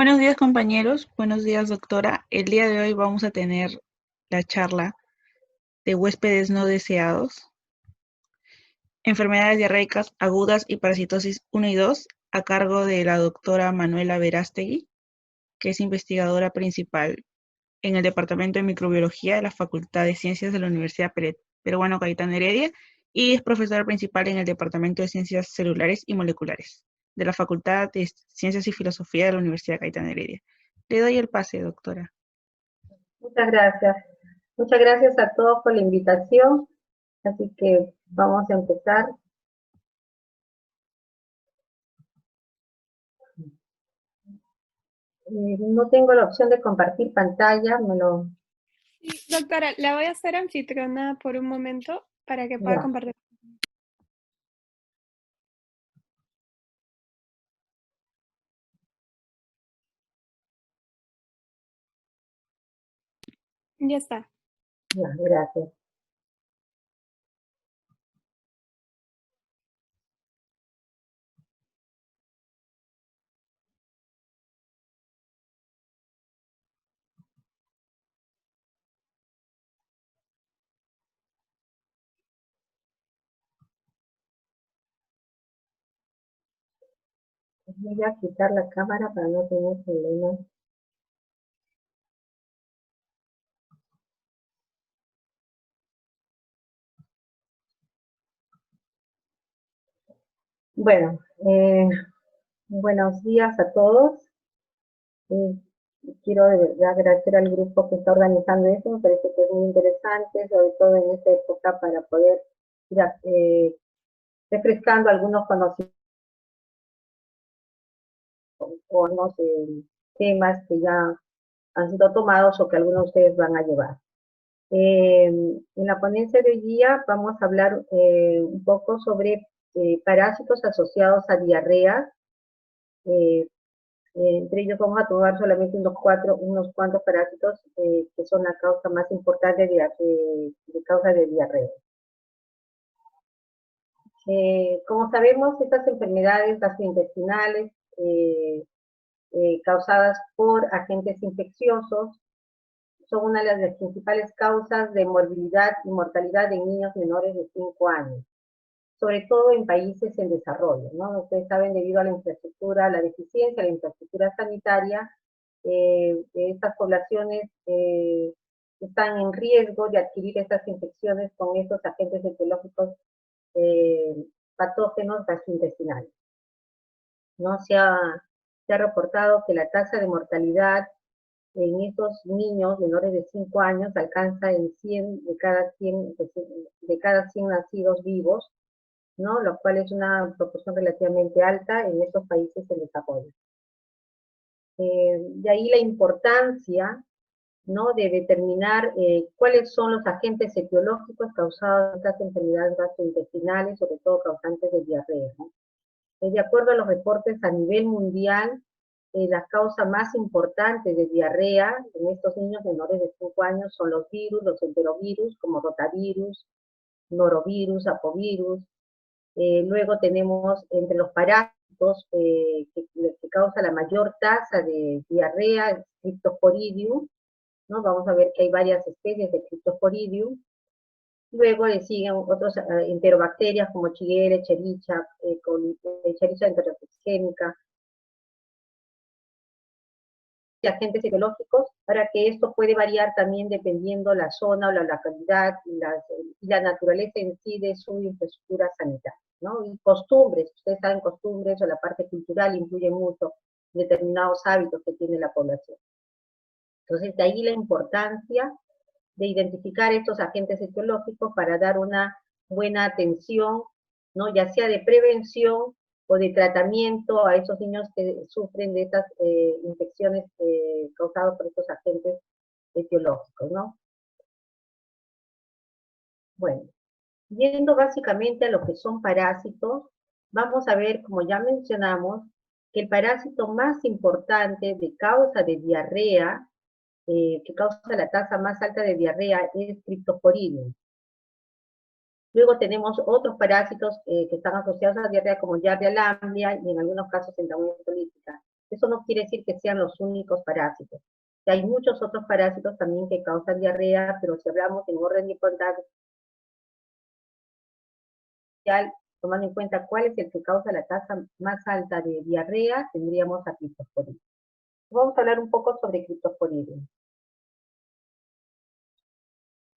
Buenos días, compañeros. Buenos días, doctora. El día de hoy vamos a tener la charla de huéspedes no deseados, enfermedades diarreicas agudas y parasitosis 1 y 2, a cargo de la doctora Manuela Verástegui, que es investigadora principal en el Departamento de Microbiología de la Facultad de Ciencias de la Universidad Peruano Cayetano Heredia y es profesora principal en el Departamento de Ciencias Celulares y Moleculares de la Facultad de Ciencias y Filosofía de la Universidad Cayetano Heredia. Le doy el pase, doctora. Muchas gracias. Muchas gracias a todos por la invitación. Así que vamos a empezar. No tengo la opción de compartir pantalla, Sí, doctora, la voy a hacer anfitriona por un momento para que pueda Ya. compartir. Ya está. Ya, gracias. Voy a quitar la cámara para no tener problemas. Bueno, buenos días a todos. Eh, Quiero de verdad agradecer al grupo que está organizando esto. Me parece que es muy interesante, sobre todo en esta época, para poder ir refrescando algunos conocimientos o unos temas que ya han sido tomados o que algunos de ustedes van a llevar. En la ponencia de hoy día vamos a hablar un poco sobre parásitos asociados a diarrea. Entre ellos vamos a tomar solamente unos cuantos parásitos que son la causa más importante de causa de diarrea. Como sabemos, estas enfermedades gastrointestinales causadas por agentes infecciosos son una de las principales causas de morbilidad y mortalidad en niños menores de 5 años, sobre todo en países en desarrollo, ¿no? Ustedes saben, debido a la infraestructura, la deficiencia de la infraestructura sanitaria, estas poblaciones están en riesgo de adquirir estas infecciones con estos agentes etiológicos patógenos gastrointestinales, ¿no? Se ha reportado que la tasa de mortalidad en estos niños menores de 5 años alcanza en 100 de cada 100 nacidos vivos, ¿no? Lo cual es una proporción relativamente alta en estos países en desarrollo. De ahí la importancia, ¿no?, de determinar cuáles son los agentes etiológicos causados de estas enfermedades gastrointestinales, sobre todo causantes de diarrea, ¿no? De acuerdo a los reportes a nivel mundial, la causa más importante de diarrea en estos niños menores de 5 años son los virus, los enterovirus, como rotavirus, norovirus, apovirus. Luego tenemos entre los parásitos que causa la mayor tasa de diarrea, el Cryptosporidium, ¿no? Vamos a ver que hay varias especies de Cryptosporidium. Luego siguen otros enterobacterias como Shigella, Escherichia, Escherichia enterobacteriana, y agentes etiológicos, para que esto puede variar también dependiendo la zona o la localidad y la naturaleza en sí de su infraestructura sanitaria, ¿no? Y costumbres, ustedes saben, costumbres o la parte cultural influye mucho en determinados hábitos que tiene la población. Entonces, de ahí la importancia de identificar estos agentes etiológicos para dar una buena atención, ¿no?, ya sea de prevención o de tratamiento a esos niños que sufren de estas infecciones causadas por estos agentes etiológicos, ¿no? Bueno, yendo básicamente a lo que son parásitos, vamos a ver, como ya mencionamos, que el parásito más importante de causa de diarrea, que causa la tasa más alta de diarrea, es Cryptosporidium. Luego tenemos otros parásitos que están asociados a la diarrea, como Giardia lamblia y en algunos casos Entamoeba lítica. Eso no quiere decir que sean los únicos parásitos. Hay muchos otros parásitos también que causan diarrea, pero si hablamos en orden de importancia, tomando en cuenta cuál es el que causa la tasa más alta de diarrea, tendríamos a Cryptosporidium. Vamos a hablar un poco sobre Cryptosporidium.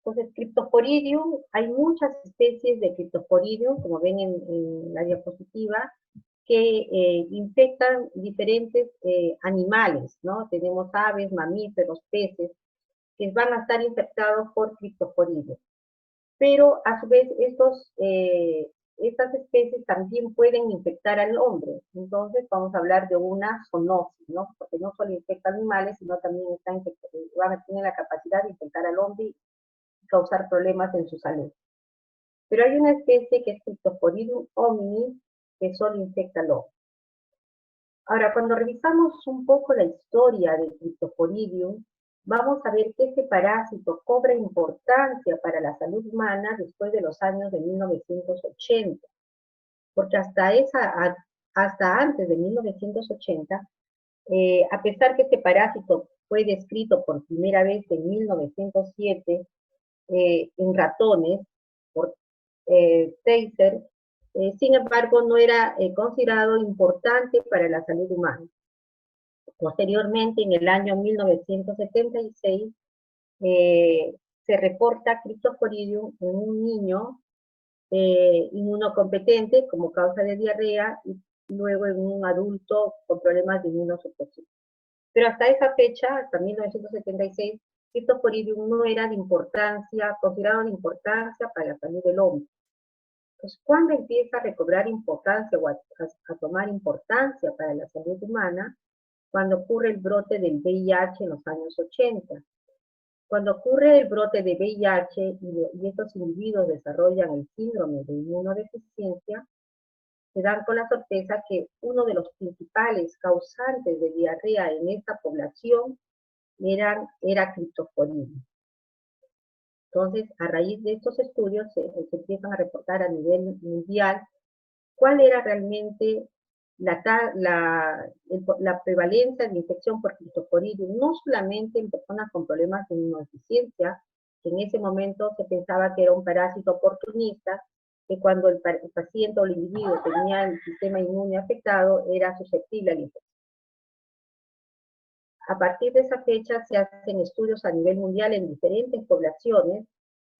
Entonces, Cryptosporidium, hay muchas especies de Cryptosporidium, como ven en la diapositiva, que infectan diferentes animales, ¿no? Tenemos aves, mamíferos, peces, que van a estar infectados por Cryptosporidium. Pero, a su vez, estas especies también pueden infectar al hombre. Entonces, vamos a hablar de una zoonosis, ¿no? Porque no solo infecta animales, sino también van a tener la capacidad de infectar al hombre y causar problemas en su salud. Pero hay una especie que es Cryptosporidium hominis, que solo infecta al hombre. Ahora, cuando revisamos un poco la historia de Cryptosporidium, vamos a ver que este parásito cobra importancia para la salud humana después de los años de 1980, porque hasta antes de 1980, a pesar que este parásito fue descrito por primera vez en 1907 en ratones por Taser, sin embargo no era considerado importante para la salud humana. Posteriormente, en el año 1976, se reporta Cryptosporidium en un niño inmunocompetente como causa de diarrea y luego en un adulto con problemas de inmunosupresión. Pero hasta esa fecha, hasta 1976, Cryptosporidium no era de importancia, considerado de importancia para la salud del hombre. Entonces, ¿cuándo empieza a recobrar importancia o a tomar importancia para la salud humana? Cuando ocurre el brote del VIH en los años 80. Cuando ocurre el brote de VIH y estos individuos desarrollan el síndrome de inmunodeficiencia, se dan con la sorpresa que uno de los principales causantes de diarrea en esta población era Cryptosporidium. Entonces, a raíz de estos estudios se empiezan a reportar a nivel mundial cuál era realmente la prevalencia de infección por Cryptosporidium, no solamente en personas con problemas de inmunodeficiencia, que en ese momento se pensaba que era un parásito oportunista, que cuando el paciente o el individuo tenía el sistema inmune afectado, era susceptible a la infección. A partir de esa fecha se hacen estudios a nivel mundial en diferentes poblaciones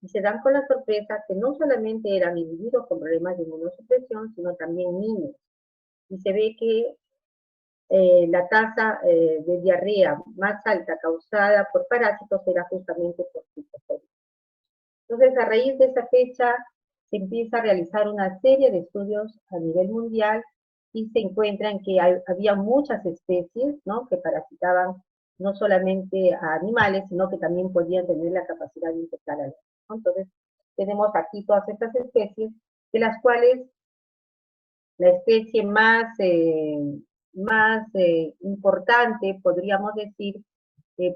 y se dan con la sorpresa que no solamente eran individuos con problemas de inmunosupresión, sino también niños. Y se ve que la tasa de diarrea más alta causada por parásitos era justamente por Cryptosporidium. Entonces, a raíz de esa fecha, se empieza a realizar una serie de estudios a nivel mundial y se encuentran que había muchas especies, ¿no?, que parasitaban no solamente a animales, sino que también podían tener la capacidad de infectar a los, ¿no? Entonces, tenemos aquí todas estas especies, de las cuales la especie más importante, podríamos decir,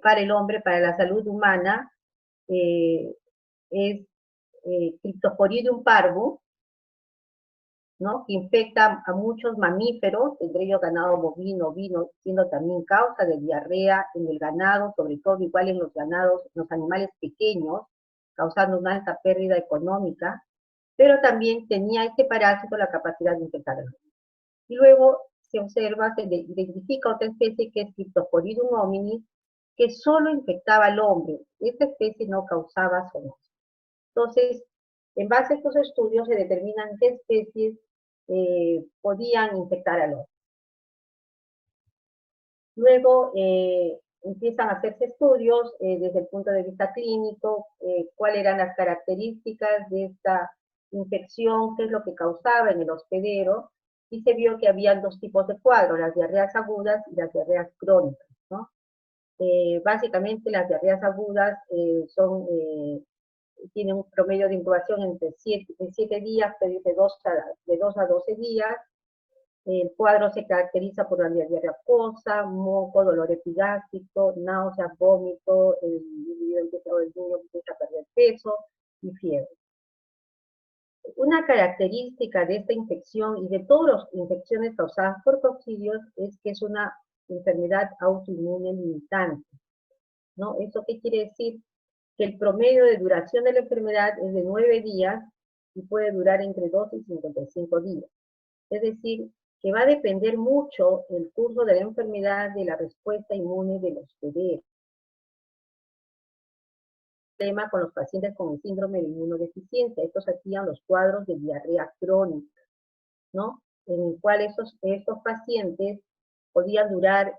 para el hombre, para la salud humana, es Cryptosporidium parvus, ¿no?, que infecta a muchos mamíferos, entre ellos ganado bovino, ovino, siendo también causa de diarrea en el ganado, sobre todo igual en los ganados, los animales pequeños, causando una alta pérdida económica, pero también tenía este parásito la capacidad de infectar al hombre. Y luego se observa, se identifica otra especie que es Cryptosporidium hominis, que solo infectaba al hombre. Esta especie no causaba zoonosis. Entonces, en base a estos estudios se determinan qué especies podían infectar al hombre. Luego empiezan a hacerse estudios desde el punto de vista clínico, cuáles eran las características de esta infección, qué es lo que causaba en el hospedero, y se vio que había dos tipos de cuadros, las diarreas agudas y las diarreas crónicas, ¿no? Básicamente las diarreas agudas tienen un promedio de incubación entre 7 días, de 2 a 12 días. El cuadro se caracteriza por una diarrea acuosa, moco, dolor epigástrico, náuseas, vómito, el niño empieza a perder peso y fiebre. Una característica de esta infección y de todas las infecciones causadas por coccidios es que es una enfermedad autoinmune limitante, ¿no? ¿Eso qué quiere decir? Que el promedio de duración de la enfermedad es de 9 días y puede durar entre 2 y 55 días. Es decir, que va a depender mucho el curso de la enfermedad de la respuesta inmune de los bebés. Problema con los pacientes con el síndrome de inmunodeficiencia. Estos hacían los cuadros de diarrea crónica, ¿no? En el cual estos pacientes podían durar,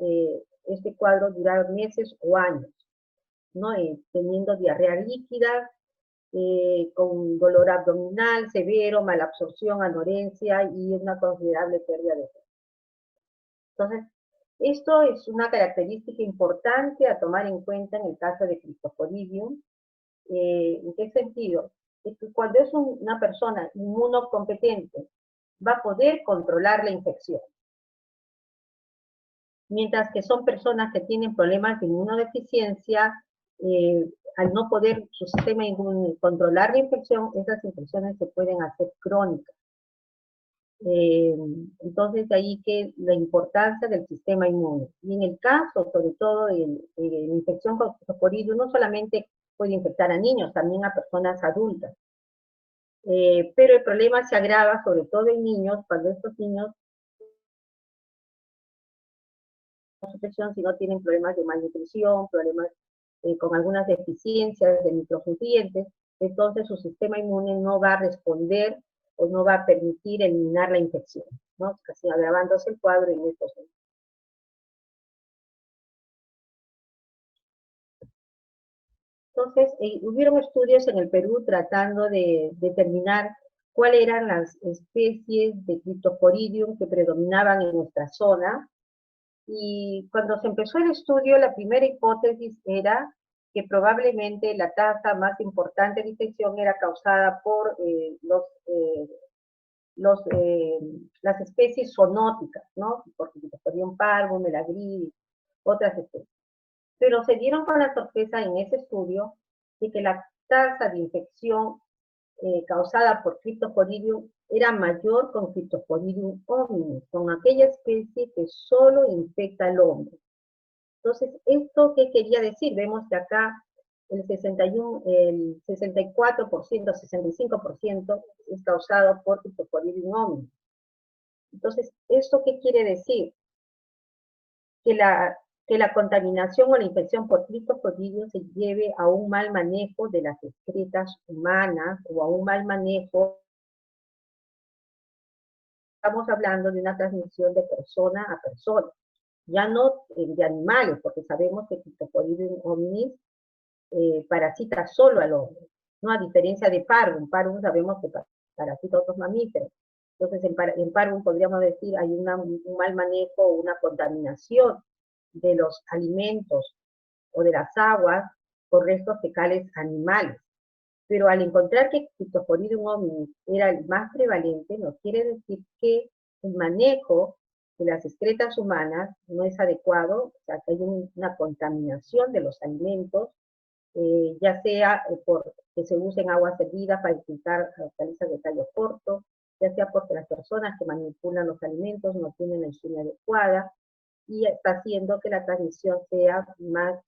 este cuadro durar meses o años, ¿no? Teniendo diarrea líquida, con dolor abdominal severo, malabsorción, anorexia y una considerable pérdida de peso. Entonces, esto es una característica importante a tomar en cuenta en el caso de Cryptosporidium. ¿En qué sentido? Es que cuando es una persona inmunocompetente, va a poder controlar la infección. Mientras que son personas que tienen problemas de inmunodeficiencia, al no poder su sistema inmune controlar la infección, esas infecciones se pueden hacer crónicas. Entonces, de ahí que la importancia del sistema inmune. Y en el caso, sobre todo, de la infección con Cryptosporidium, no solamente puede infectar a niños, también a personas adultas. Pero el problema se agrava, sobre todo en niños, cuando estos niños si no tienen problemas de malnutrición, problemas con algunas deficiencias de micronutrientes, entonces su sistema inmune no va a responder o no va a permitir eliminar la infección, ¿no? Casi agravándose el cuadro en estos niños. Entonces, hubieron estudios en el Perú tratando de determinar cuáles eran las especies de Cryptosporidium que predominaban en nuestra zona. Y cuando se empezó el estudio, la primera hipótesis era que probablemente la tasa más importante de infección era causada por las especies zoonóticas, ¿no? Por Cryptosporidium parvum, melagris, otras especies. Pero se dieron con la sorpresa en ese estudio de que la tasa de infección causada por Cryptosporidium era mayor con Cryptosporidium hominis, con aquella especie que solo infecta al hombre. Entonces, ¿esto qué quería decir? Vemos que acá el 64%, 65% es causado por Cryptosporidium hominis. Entonces, ¿esto qué quiere decir? Que la contaminación o la infección por Cryptosporidium se lleve a un mal manejo de las excretas humanas o a un mal manejo. Estamos hablando de una transmisión de persona a persona, ya no de animales, porque sabemos que Cryptosporidium hominis parasita solo al hombre, ¿no? A diferencia de Parvum. Parvum sabemos que parasita a otros mamíferos. Entonces, en Parvum podríamos decir hay un mal manejo o una contaminación de los alimentos o de las aguas por restos fecales animales. Pero al encontrar que Cryptosporidium hominis era el más prevalente, nos quiere decir que el manejo de las excretas humanas no es adecuado, o sea, que hay una contaminación de los alimentos, ya sea porque se usen aguas hervidas para infiltrar hortalizas de tallo corto, ya sea porque las personas que manipulan los alimentos no tienen la higiene adecuada, y está haciendo que la transmisión sea más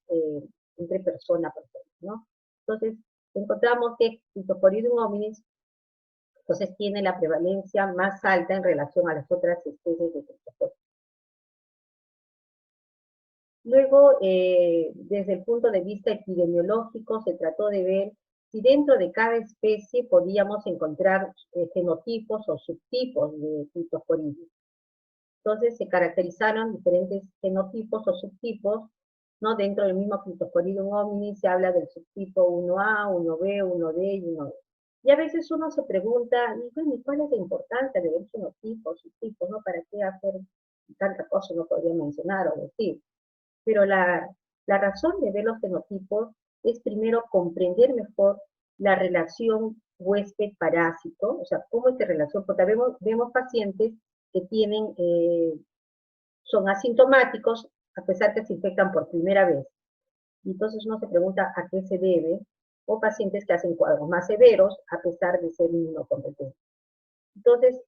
entre persona a persona, ¿no? Entonces, encontramos que Cryptosporidium hominis entonces tiene la prevalencia más alta en relación a las otras especies de Cryptosporidium. Luego, desde el punto de vista epidemiológico, se trató de ver si dentro de cada especie podíamos encontrar genotipos o subtipos de Cryptosporidium. Entonces se caracterizaron diferentes genotipos o subtipos, ¿no? Dentro del mismo Cryptosporidium hominis se habla del subtipo 1A, 1B, 1D y 1E. Y a veces uno se pregunta, ¿y cuál es la importancia de ver genotipos, subtipos, ¿no? ¿Para qué hacer tanta cosa no podría mencionar o decir? Pero la razón de ver los genotipos es primero comprender mejor la relación huésped-parásito, o sea, cómo es esta relación, porque vemos pacientes que son asintomáticos a pesar que se infectan por primera vez. Y entonces uno se pregunta a qué se debe, o pacientes que hacen cuadros más severos a pesar de ser inmunocompetentes. Entonces,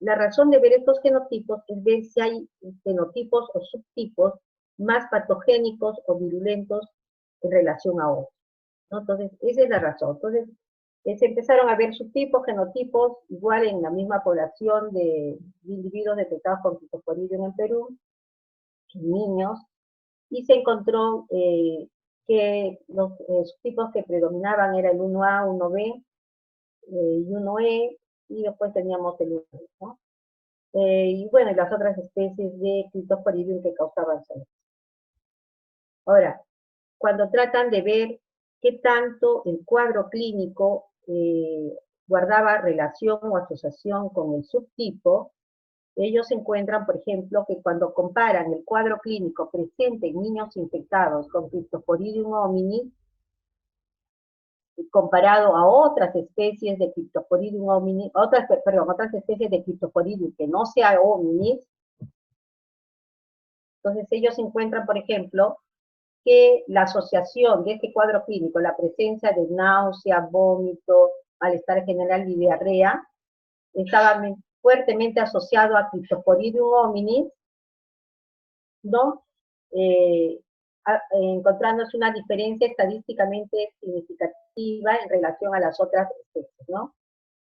la razón de ver estos genotipos es ver si hay fenotipos o subtipos más patogénicos o virulentos en relación a otros, ¿no? Entonces, esa es la razón. Entonces, se empezaron a ver subtipos, genotipos, igual en la misma población de individuos detectados con Cryptosporidium en Perú, en niños, y se encontró que los subtipos que predominaban era el 1A, 1B y 1E, y después teníamos el 1E, ¿no? Y bueno, y las otras especies de Cryptosporidium que causaban zoonoses. Ahora, cuando tratan de ver qué tanto el cuadro clínico guardaba relación o asociación con el subtipo, ellos encuentran, por ejemplo, que cuando comparan el cuadro clínico presente en niños infectados con Cryptosporidium hominis, comparado a otras especies de Cryptosporidium hominis, otras especies de Cryptosporidium que no sea hominis, entonces ellos encuentran, por ejemplo, que la asociación de este cuadro clínico, la presencia de náusea, vómito, malestar general y diarrea, estaba fuertemente asociado a Cryptosporidium hominis, ¿no? Encontrándose una diferencia estadísticamente significativa en relación a las otras especies, ¿no?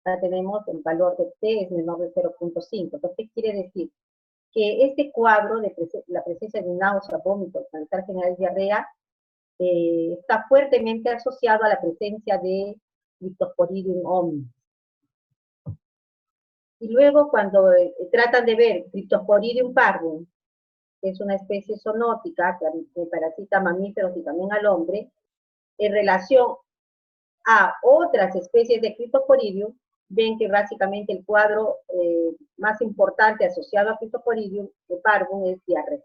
Ya tenemos el valor de T es menor de 0.5. Entonces, ¿qué quiere decir? Que este cuadro de la presencia de náusea, vómito, malestar general y diarrea está fuertemente asociado a la presencia de Cryptosporidium hominis. Y luego cuando tratan de ver Cryptosporidium parvum, que es una especie zoonótica que parasita a mamíferos y también al hombre, en relación a otras especies de Cryptosporidium, ven que básicamente el cuadro más importante asociado a Cryptosporidium de parvum es diarrea.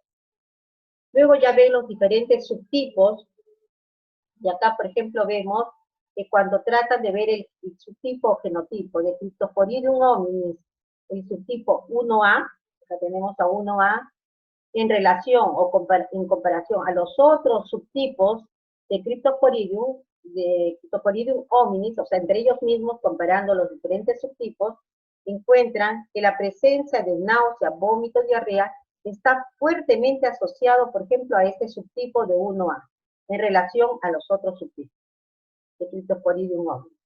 Luego ya ven los diferentes subtipos, y acá, por ejemplo, vemos que cuando tratan de ver el subtipo o genotipo de Cryptosporidium hominis, el subtipo 1A, acá tenemos a 1A, en relación o en comparación a los otros subtipos de Cryptosporidium hominis, o sea, entre ellos mismos, comparando los diferentes subtipos, encuentran que la presencia de náusea, vómito, diarrea está fuertemente asociado, por ejemplo, a este subtipo de 1A, en relación a los otros subtipos de Cryptosporidium hominis.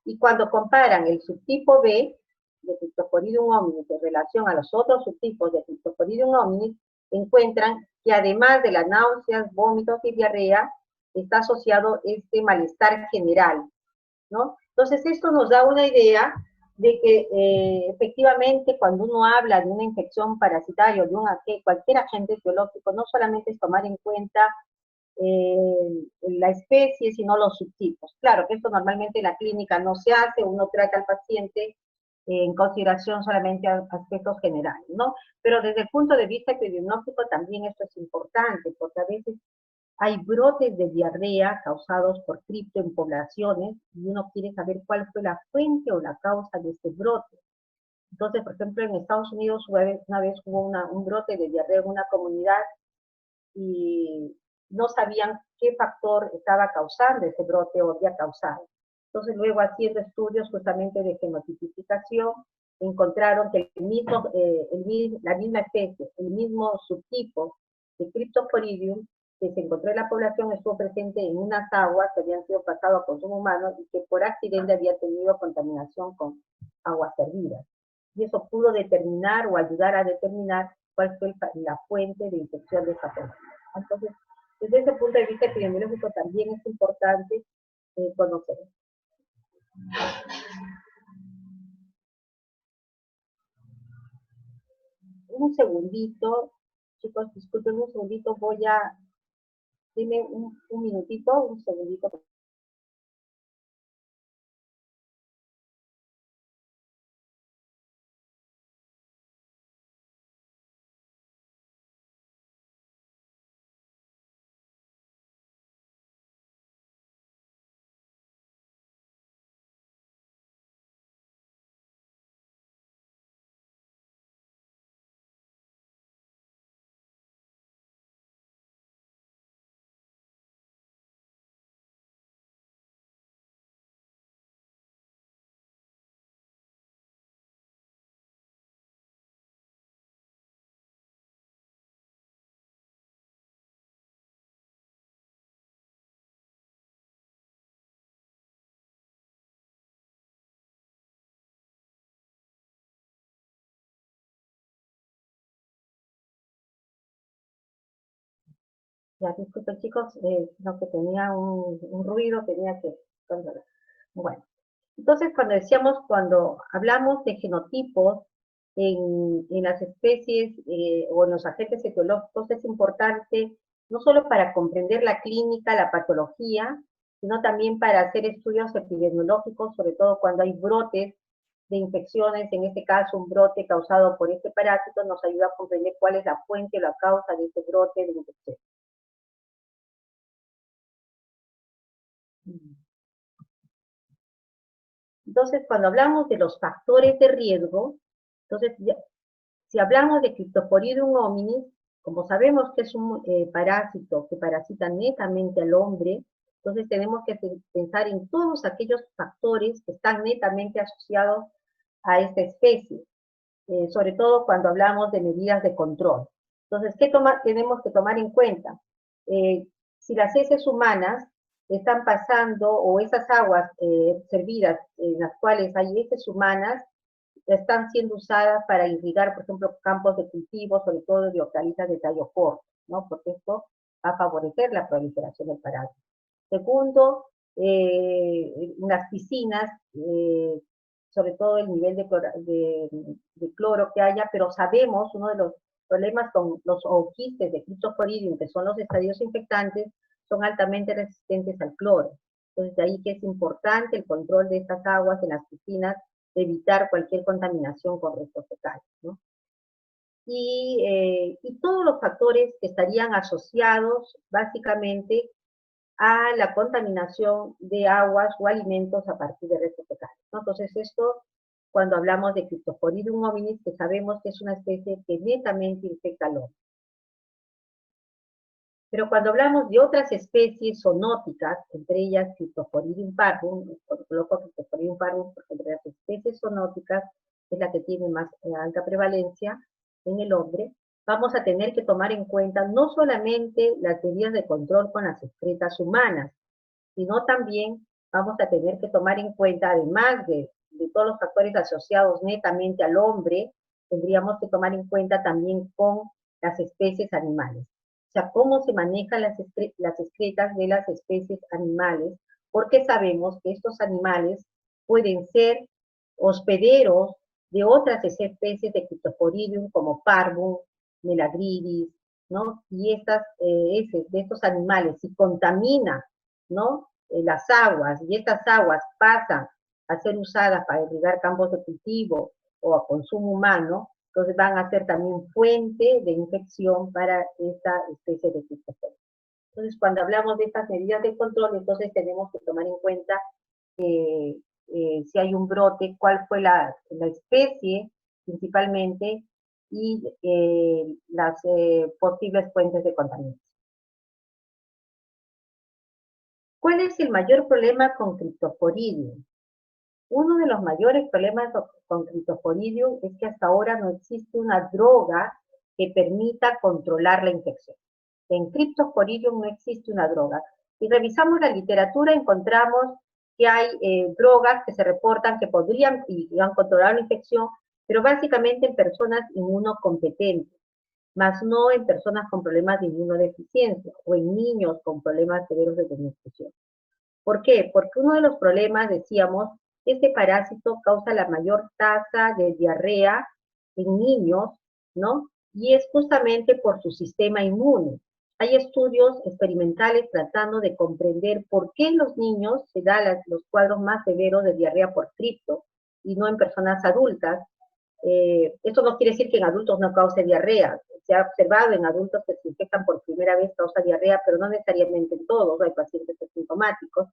Y cuando comparan el subtipo B de Cryptosporidium hominis en relación a los otros subtipos de Cryptosporidium hominis, encuentran que además de las náuseas, vómitos y diarrea, está asociado este malestar general, ¿no? Entonces esto nos da una idea de que efectivamente cuando uno habla de una infección parasitaria o de cualquier agente etiológico, no solamente es tomar en cuenta la especie, sino los subtipos. Claro que esto normalmente en la clínica no se hace, uno trata al paciente en consideración solamente a aspectos generales, ¿no? Pero desde el punto de vista epidemiológico también esto es importante, porque a veces hay brotes de diarrea causados por cripto en poblaciones y uno quiere saber cuál fue la fuente o la causa de este brote. Entonces, por ejemplo, en Estados Unidos una vez hubo un brote de diarrea en una comunidad y no sabían qué factor estaba causando ese brote o había causado. Entonces, luego haciendo estudios justamente de genotipificación, encontraron que la misma especie, el mismo subtipo de Cryptosporidium que se encontró en la población estuvo presente en unas aguas que habían sido pasadas a consumo humano y que por accidente había tenido contaminación con aguas servidas. Y eso pudo determinar o ayudar a determinar cuál fue la fuente de infección de esa población. Entonces, desde ese punto de vista epidemiológico también es importante conocer. Un segundito, chicos, disculpen un segundito, dime un minutito, un segundito. Ya, disculpen chicos, no, que tenía un ruido, tenía que controlar. Bueno, entonces cuando hablamos de genotipos en las especies o en los agentes etiológicos, es importante no solo para comprender la clínica, la patología, sino también para hacer estudios epidemiológicos, sobre todo cuando hay brotes de infecciones, en este caso un brote causado por este parásito, nos ayuda a comprender cuál es la fuente o la causa de este brote de infección. Entonces, cuando hablamos de los factores de riesgo, entonces, si hablamos de Cryptosporidium hominis, como sabemos que es un parásito que parasita netamente al hombre, entonces tenemos que pensar en todos aquellos factores que están netamente asociados a esta especie, sobre todo cuando hablamos de medidas de control. Entonces, ¿qué tenemos que tomar en cuenta? Si las heces humanas están pasando, o esas aguas servidas en las cuales hay heces humanas, están siendo usadas para irrigar, por ejemplo, campos de cultivo, sobre todo de hortalizas de tallo corto, ¿no? Porque esto va a favorecer la proliferación del parásito. Segundo, en las piscinas, sobre todo el nivel de cloro que haya, pero sabemos, uno de los problemas con los ooquistes de Cryptosporidium, que son los estadios infectantes, son altamente resistentes al cloro. Entonces, de ahí que es importante el control de estas aguas en las piscinas, de evitar cualquier contaminación con restos fecales, ¿no? Y todos los factores que estarían asociados básicamente a la contaminación de aguas o alimentos a partir de restos fecales, ¿no? Entonces esto, cuando hablamos de Cryptosporidium hominis, que sabemos que es una especie que netamente infecta al hombre. Pero cuando hablamos de otras especies zoonóticas, entre ellas Cryptosporidium parvum, coloco Cryptosporidium parvum porque entre las especies zoonóticas es la que tiene más alta prevalencia en el hombre, vamos a tener que tomar en cuenta no solamente las medidas de control con las excretas humanas, sino también vamos a tener que tomar en cuenta, además de todos los factores asociados netamente al hombre, tendríamos que tomar en cuenta también con las especies animales. O sea, cómo se manejan las excretas de las especies animales, porque sabemos que estos animales pueden ser hospederos de otras especies de Cryptosporidium como Parvum, Melagridis, ¿no? Y estas heces de estos animales, si contamina, ¿no? Las aguas, y estas aguas pasan a ser usadas para irrigar campos de cultivo o a consumo humano, entonces van a ser también fuente de infección para esta especie de Cryptosporidium. Entonces, cuando hablamos de estas medidas de control, entonces tenemos que tomar en cuenta si hay un brote, cuál fue la especie principalmente, y las posibles fuentes de contaminación. ¿Cuál es el mayor problema con Cryptosporidium? Uno de los mayores problemas con Cryptosporidium es que hasta ahora no existe una droga que permita controlar la infección. En Cryptosporidium no existe una droga. Si revisamos la literatura, encontramos que hay drogas que se reportan que podrían controlar la infección, pero básicamente en personas inmunocompetentes, más no en personas con problemas de inmunodeficiencia o en niños con problemas severos de desnutrición. ¿Por qué? Porque uno de los problemas, decíamos, este parásito causa la mayor tasa de diarrea en niños, ¿no? Y es justamente por su sistema inmune. Hay estudios experimentales tratando de comprender por qué en los niños se dan los cuadros más severos de diarrea por cripto y no en personas adultas. Esto no quiere decir que en adultos no cause diarrea. Se ha observado en adultos que se infectan por primera vez causa diarrea, pero no necesariamente en todos, hay pacientes asintomáticos.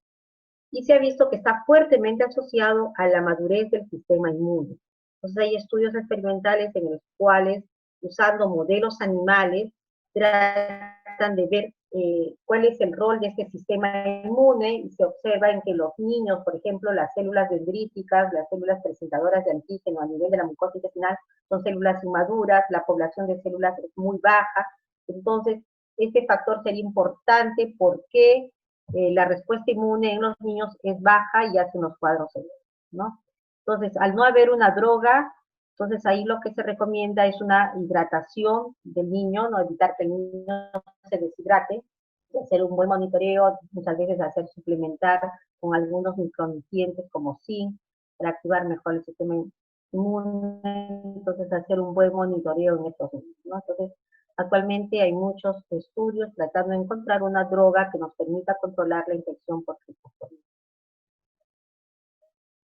Y se ha visto que está fuertemente asociado a la madurez del sistema inmune. Entonces hay estudios experimentales en los cuales, usando modelos animales, tratan de ver cuál es el rol de este sistema inmune, y se observa en que los niños, por ejemplo, las células dendríticas, las células presentadoras de antígeno a nivel de la mucosa intestinal, son células inmaduras, la población de células es muy baja. Entonces, este factor sería importante porque la respuesta inmune en los niños es baja y hace unos cuadros severos, ¿no? Entonces, al no haber una droga, entonces ahí lo que se recomienda es una hidratación del niño, no evitar que el niño se deshidrate, hacer un buen monitoreo, muchas veces hacer suplementar con algunos micronutrientes como zinc, para activar mejor el sistema inmune, entonces hacer un buen monitoreo en estos niños, ¿no? Entonces, actualmente hay muchos estudios tratando de encontrar una droga que nos permita controlar la infección por criptosporina.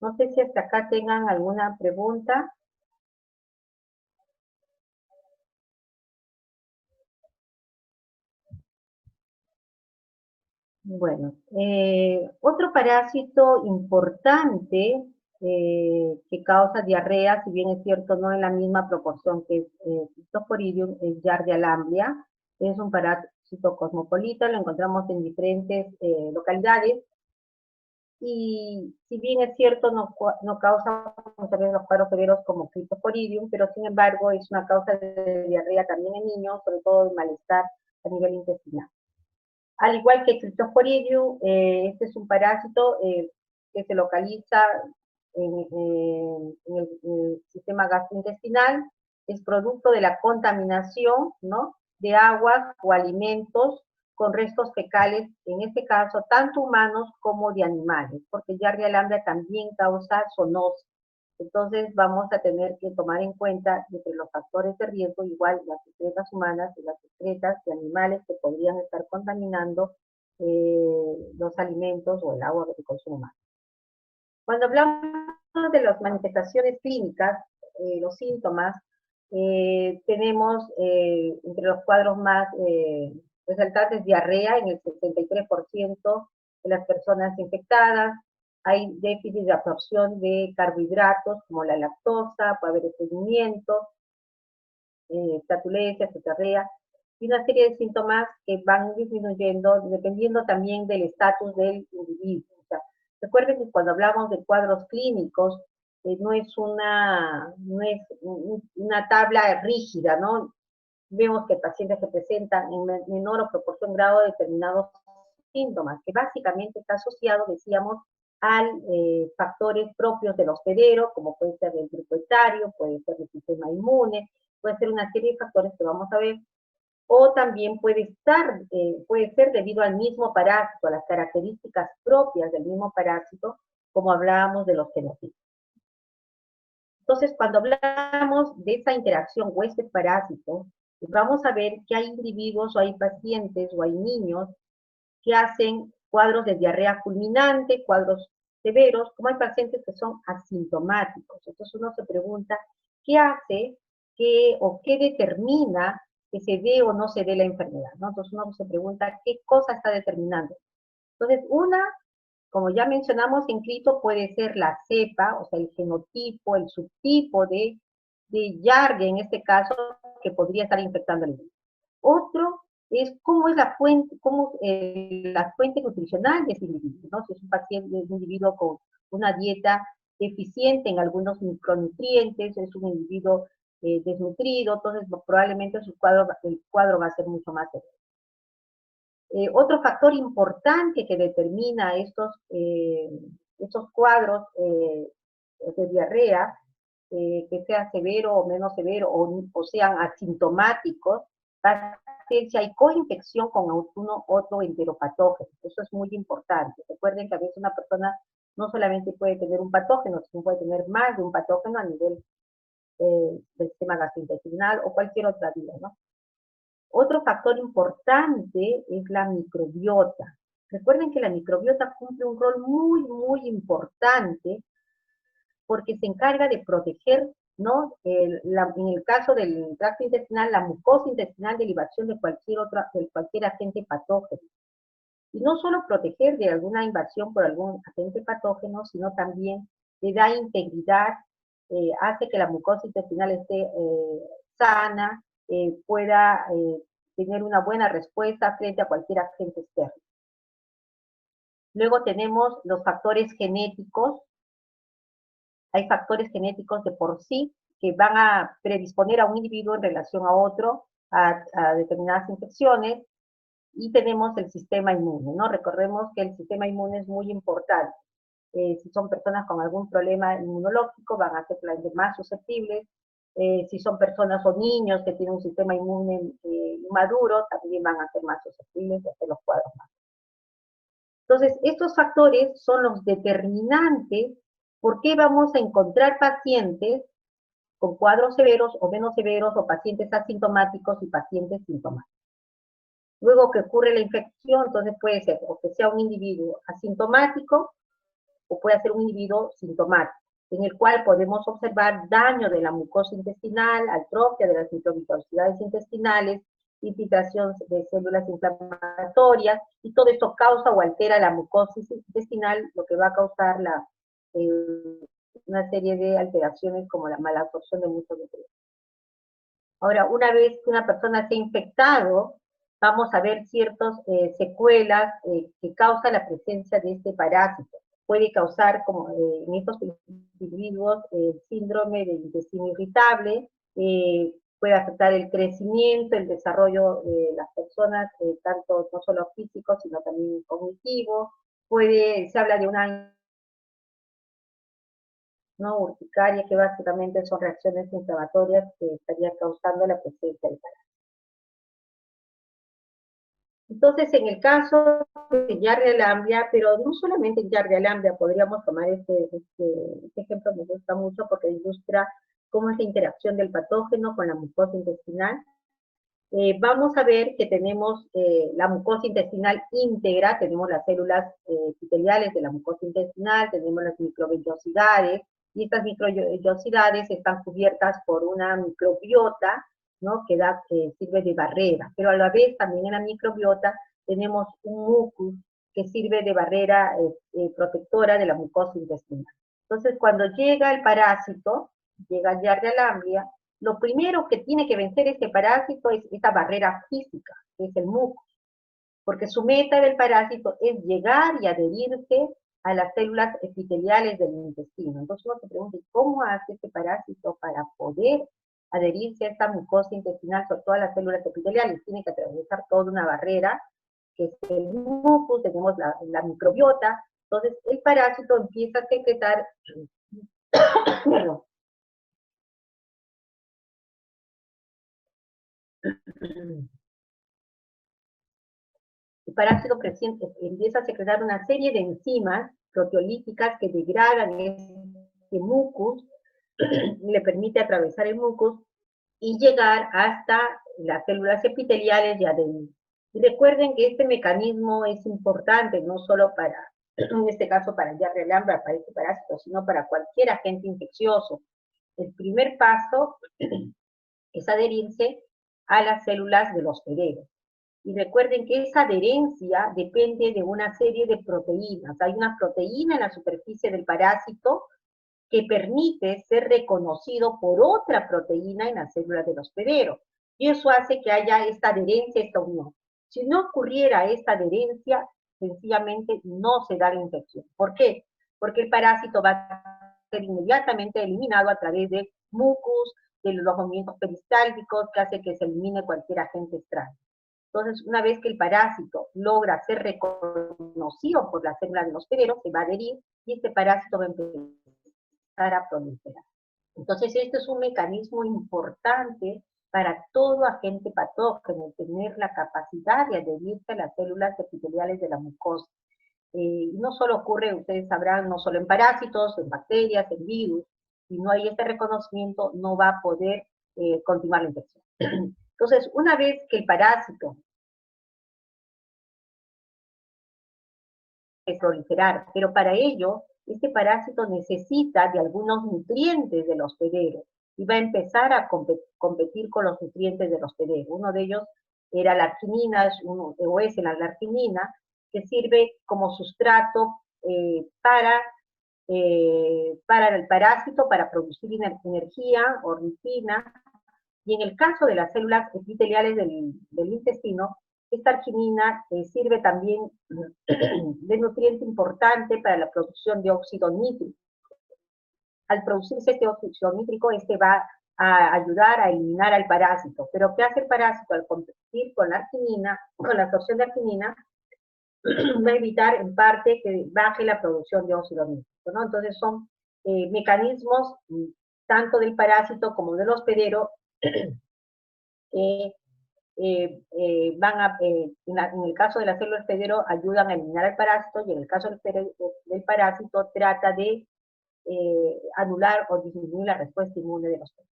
No sé si hasta acá tengan alguna pregunta. Bueno, otro parásito importante que causa diarrea, si bien es cierto no en la misma proporción que Cryptosporidium, es Giardia lamblia. Es un parásito cosmopolita, lo encontramos en diferentes localidades, y si bien es cierto no causa muchas veces los cuadros severos como Cryptosporidium, pero sin embargo es una causa de diarrea también en niños, sobre todo de malestar a nivel intestinal. Al igual que Cryptosporidium, este es un parásito que se localiza en el sistema gastrointestinal, es producto de la contaminación, ¿no?, de aguas o alimentos con restos fecales, en este caso tanto humanos como de animales, porque Giardia lamblia también causa zoonosis. Entonces vamos a tener que tomar en cuenta entre los factores de riesgo, igual las excretas humanas y las excretas de animales que podrían estar contaminando los alimentos o el agua que se consume humano. Cuando hablamos de las manifestaciones clínicas, los síntomas, tenemos entre los cuadros más resaltantes diarrea en el 63% de las personas infectadas. Hay déficit de absorción de carbohidratos como la lactosa, puede haber estreñimiento, flatulencia, cetorrea, y una serie de síntomas que van disminuyendo dependiendo también del estatus del individuo. O sea, recuerden que cuando hablamos de cuadros clínicos, no es una tabla rígida, ¿no? Vemos que pacientes que presentan en menor o proporción grado determinados síntomas, que básicamente está asociado, decíamos, a factores propios del hospedero, como puede ser del grupo etario, puede ser del sistema inmune, puede ser una serie de factores que vamos a ver, o también puede ser debido al mismo parásito, a las características propias del mismo parásito, como hablábamos de los genotipos. Entonces, cuando hablamos de esa interacción huésped-parásito, vamos a ver que hay individuos o hay pacientes o hay niños que hacen cuadros de diarrea fulminante, cuadros severos, como hay pacientes que son asintomáticos. Entonces uno se pregunta, ¿qué hace o qué determina que se dé o no se dé la enfermedad, ¿no? Entonces uno se pregunta, ¿qué cosa está determinando? Entonces, como ya mencionamos en Crito, puede ser la cepa, o sea, el genotipo, el subtipo de Giardia, en este caso, que podría estar infectando al niño. Otro es cómo es la fuente nutricional de ese individuo, ¿no? Si es un paciente, es un individuo con una dieta deficiente en algunos micronutrientes, es un individuo desnutrido, entonces probablemente el cuadro va a ser mucho más severo. Otro factor importante que determina estos cuadros de diarrea, que sea severo o menos severo, o sean asintomáticos, va a ser si hay coinfección con alguno otro enteropatógeno. Eso es muy importante. Recuerden que a veces una persona no solamente puede tener un patógeno, sino puede tener más de un patógeno a nivel del sistema gastrointestinal o cualquier otra vía, ¿no? Otro factor importante es la microbiota. Recuerden que la microbiota cumple un rol muy, muy importante porque se encarga de proteger, ¿no? En el caso del tracto intestinal, la mucosa intestinal de libación de cualquier agente patógeno. Y no solo proteger de alguna invasión por algún agente patógeno, sino también le da integridad, hace que la mucosa intestinal esté sana, pueda tener una buena respuesta frente a cualquier agente externo. Luego tenemos los factores genéticos. Hay factores genéticos de por sí que van a predisponer a un individuo en relación a otro a determinadas infecciones, y tenemos el sistema inmune, ¿no? Recordemos que el sistema inmune es muy importante. Si son personas con algún problema inmunológico, van a ser más susceptibles si son personas o niños que tienen un sistema inmune inmaduro, también van a ser más susceptibles de hacer los cuadros más. Entonces, estos factores son los determinantes por qué vamos a encontrar pacientes con cuadros severos o menos severos, o pacientes asintomáticos y pacientes sintomáticos. Luego que ocurre la infección, entonces puede ser o que sea un individuo asintomático o puede ser un individuo sintomático, en el cual podemos observar daño de la mucosa intestinal, atrofia de las microvascularidades intestinales, infiltración de células inflamatorias, y todo esto causa o altera la mucosa intestinal, lo que va a causar una serie de alteraciones como la mala absorción de muchos nutrientes. Ahora, una vez que una persona se ha infectado, vamos a ver ciertas secuelas que causa la presencia de este parásito. Puede causar, como en estos individuos, síndrome del intestino irritable, puede afectar el crecimiento, el desarrollo de las personas, tanto no solo físico, sino también cognitivo. Se habla de una urticaria, que básicamente son reacciones inflamatorias que estarían causando la presencia del parásito. Entonces, en el caso de Giardia lamblia, pero no solamente en Giardia lamblia, podríamos tomar este ejemplo, me gusta mucho porque ilustra cómo es la interacción del patógeno con la mucosa intestinal. Vamos a ver que tenemos la mucosa intestinal íntegra, tenemos las células epiteliales de la mucosa intestinal, tenemos las microvellosidades, y estas microvellosidades están cubiertas por una microbiota, ¿no? que sirve de barrera, pero a la vez también en la microbiota tenemos un mucus que sirve de barrera protectora de la mucosa intestinal. Entonces, cuando llega el parásito, llega Giardia lamblia, lo primero que tiene que vencer este parásito es esta barrera física, que es el mucus, porque su meta del parásito es llegar y adherirse a las células epiteliales del intestino. Entonces uno se pregunta, ¿cómo hace este parásito para poder adherirse a esta mucosa intestinal, sobre todas las células epiteliales? Tiene que atravesar toda una barrera, que es el mucus, tenemos la microbiota. Entonces el parásito empieza a secretar el parásito empieza a secretar una serie de enzimas proteolíticas que degradan este mucus, le permite atravesar el mucus y llegar hasta las células epiteliales y adherir. Y recuerden que este mecanismo es importante no solo para, en este caso para el Giardia lamblia, para este parásito, sino para cualquier agente infeccioso. El primer paso es adherirse a las células del hospedero. Y recuerden que esa adherencia depende de una serie de proteínas. Hay una proteína en la superficie del parásito que permite ser reconocido por otra proteína en las células del hospedero. Y eso hace que haya esta adherencia, esta unión. Si no ocurriera esta adherencia, sencillamente no se da la infección. ¿Por qué? Porque el parásito va a ser inmediatamente eliminado a través de mucus, de los movimientos peristálticos, que hace que se elimine cualquier agente extraño. Entonces, una vez que el parásito logra ser reconocido por la célula del hospedero, se va a adherir y este parásito va a empezar a proliferar. Entonces, este es un mecanismo importante para todo agente patógeno, tener la capacidad de adherirse a las células epiteliales de la mucosa. Y no solo ocurre, ustedes sabrán, no solo en parásitos, en bacterias, en virus. Si no hay este reconocimiento, no va a poder continuar la infección. Entonces, una vez que el parásito es proliferar, pero para ello, este parásito necesita de algunos nutrientes del hospedero y va a empezar a competir con los nutrientes del hospedero. Uno de ellos era la arginina, es la arginina, que sirve como sustrato para el parásito, para producir energía, ornitina. Y en el caso de las células epiteliales del intestino, esta arginina sirve también de nutriente importante para la producción de óxido nítrico. Al producirse este óxido nítrico, este va a ayudar a eliminar al parásito. Pero ¿qué hace el parásito? Al competir con la arginina, con la absorción de arginina, va a evitar en parte que baje la producción de óxido nítrico, ¿no? Entonces son mecanismos tanto del parásito como del hospedero, en el caso de la célula hospedero ayudan a eliminar al parásito, y en el caso del parásito trata de anular o disminuir la respuesta inmune de los hospedero.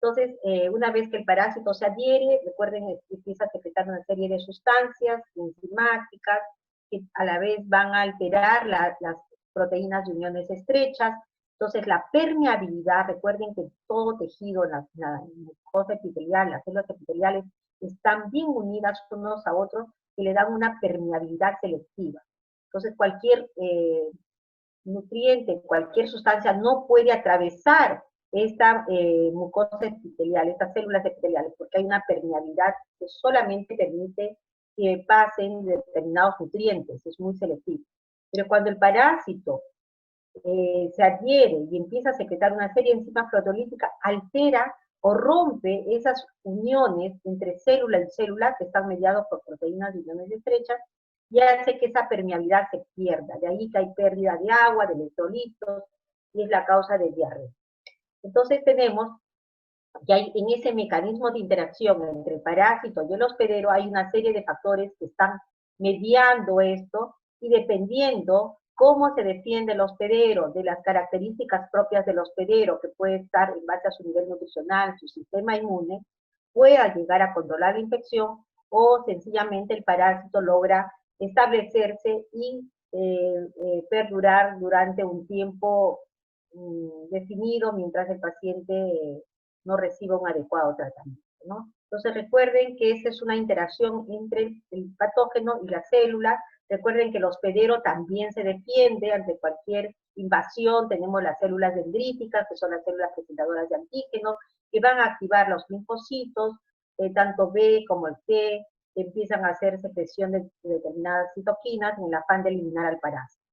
Entonces, una vez que el parásito se adhiere, recuerden, empieza a secretar una serie de sustancias enzimáticas que a la vez van a alterar las proteínas de uniones estrechas. Entonces, la permeabilidad, recuerden que todo tejido, la mucosa epitelial, las células epiteliales, están bien unidas unos a otros y le dan una permeabilidad selectiva. Entonces, cualquier nutriente, cualquier sustancia no puede atravesar esta mucosa epitelial, estas células epiteliales, porque hay una permeabilidad que solamente permite que pasen determinados nutrientes, es muy selectivo. Pero cuando el parásito se adhiere y empieza a secretar una serie de enzimas proteolíticas, altera o rompe esas uniones entre célula y célula que están mediados por proteínas de uniones estrechas, y hace que esa permeabilidad se pierda. De ahí que hay pérdida de agua, de electrolitos, y es la causa de diarrea. Entonces tenemos que hay, en ese mecanismo de interacción entre el parásito y el hospedero, hay una serie de factores que están mediando esto, y dependiendo cómo se defiende el hospedero, de las características propias del hospedero, que puede estar en base a su nivel nutricional, su sistema inmune, pueda llegar a controlar la infección, o sencillamente el parásito logra establecerse y perdurar durante un tiempo definido mientras el paciente no reciba un adecuado tratamiento, ¿no? Entonces recuerden que esa es una interacción entre el patógeno y la célula. Recuerden que el hospedero también se defiende ante cualquier invasión. Tenemos las células dendríticas, que son las células presentadoras de antígenos, que van a activar los linfocitos, tanto B como el T, que empiezan a hacer secreción de determinadas citoquinas en el afán de eliminar al parásito.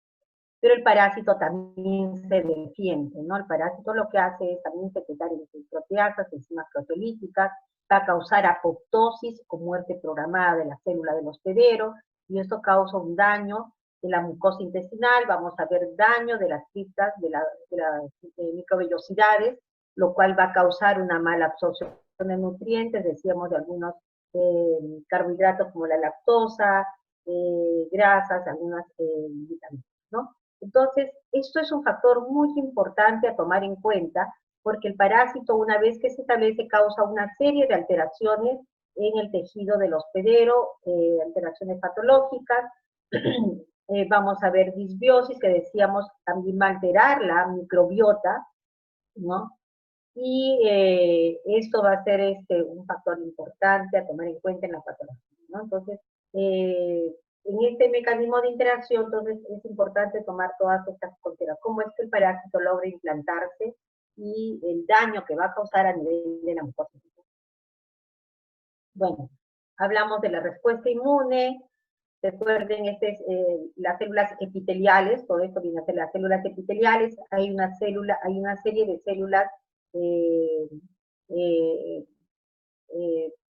Pero el parásito también se defiende, ¿no? El parásito lo que hace es también secretar proteasas, enzimas proteolíticas, va a causar apoptosis o muerte programada de la célula del hospedero, y esto causa un daño de la mucosa intestinal. Vamos a ver daño de las criptas, de las microvellosidades, lo cual va a causar una mala absorción de nutrientes, decíamos, de algunos carbohidratos como la lactosa, grasas, algunas vitaminas, ¿no? Entonces, esto es un factor muy importante a tomar en cuenta, porque el parásito, una vez que se establece, causa una serie de alteraciones en el tejido del hospedero, alteraciones patológicas. Vamos a ver disbiosis, que decíamos también va a alterar la microbiota, ¿no? Y esto va a ser un factor importante a tomar en cuenta en la patología, ¿no? Entonces, en este mecanismo de interacción, entonces es importante tomar todas estas consideraciones. ¿Cómo es que el parásito logra implantarse y el daño que va a causar a nivel de la mucosa? Bueno, hablamos de la respuesta inmune. Recuerden, las células epiteliales, todo esto viene a ser las células epiteliales. Hay una serie de células,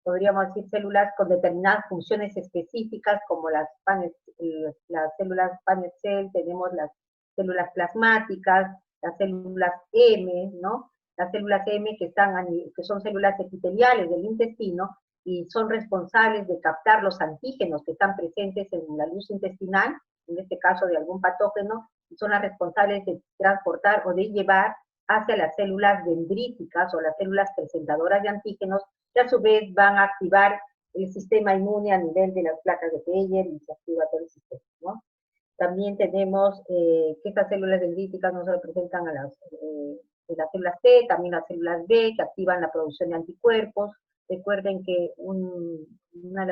podríamos decir células con determinadas funciones específicas, como las células Paneth cell, tenemos las células plasmáticas, las células M, ¿no? Las células M que son células epiteliales del intestino, y son responsables de captar los antígenos que están presentes en la luz intestinal, en este caso de algún patógeno, y son las responsables de transportar o de llevar hacia las células dendríticas o las células presentadoras de antígenos, que a su vez van a activar el sistema inmune a nivel de las placas de Peyer, y se activa todo el sistema, ¿no? También tenemos que estas células dendríticas no se representan a las células T, también las células B, que activan la producción de anticuerpos. Recuerden que una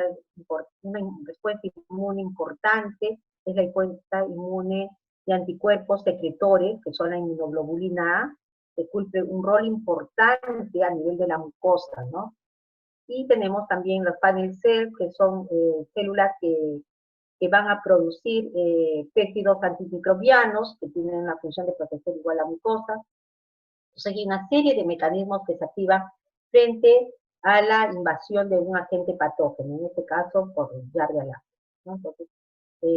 respuesta inmune importante es la respuesta inmune de anticuerpos secretores, que son la inmunoglobulina A, que cumple un rol importante a nivel de la mucosa, ¿no? Y tenemos también los panel cells, que son células que van a producir péptidos antimicrobianos, que tienen la función de proteger igual la mucosa. Entonces hay una serie de mecanismos que se activan frente a la invasión de un agente patógeno, en este caso por Giardia lactis, ¿no? Entonces,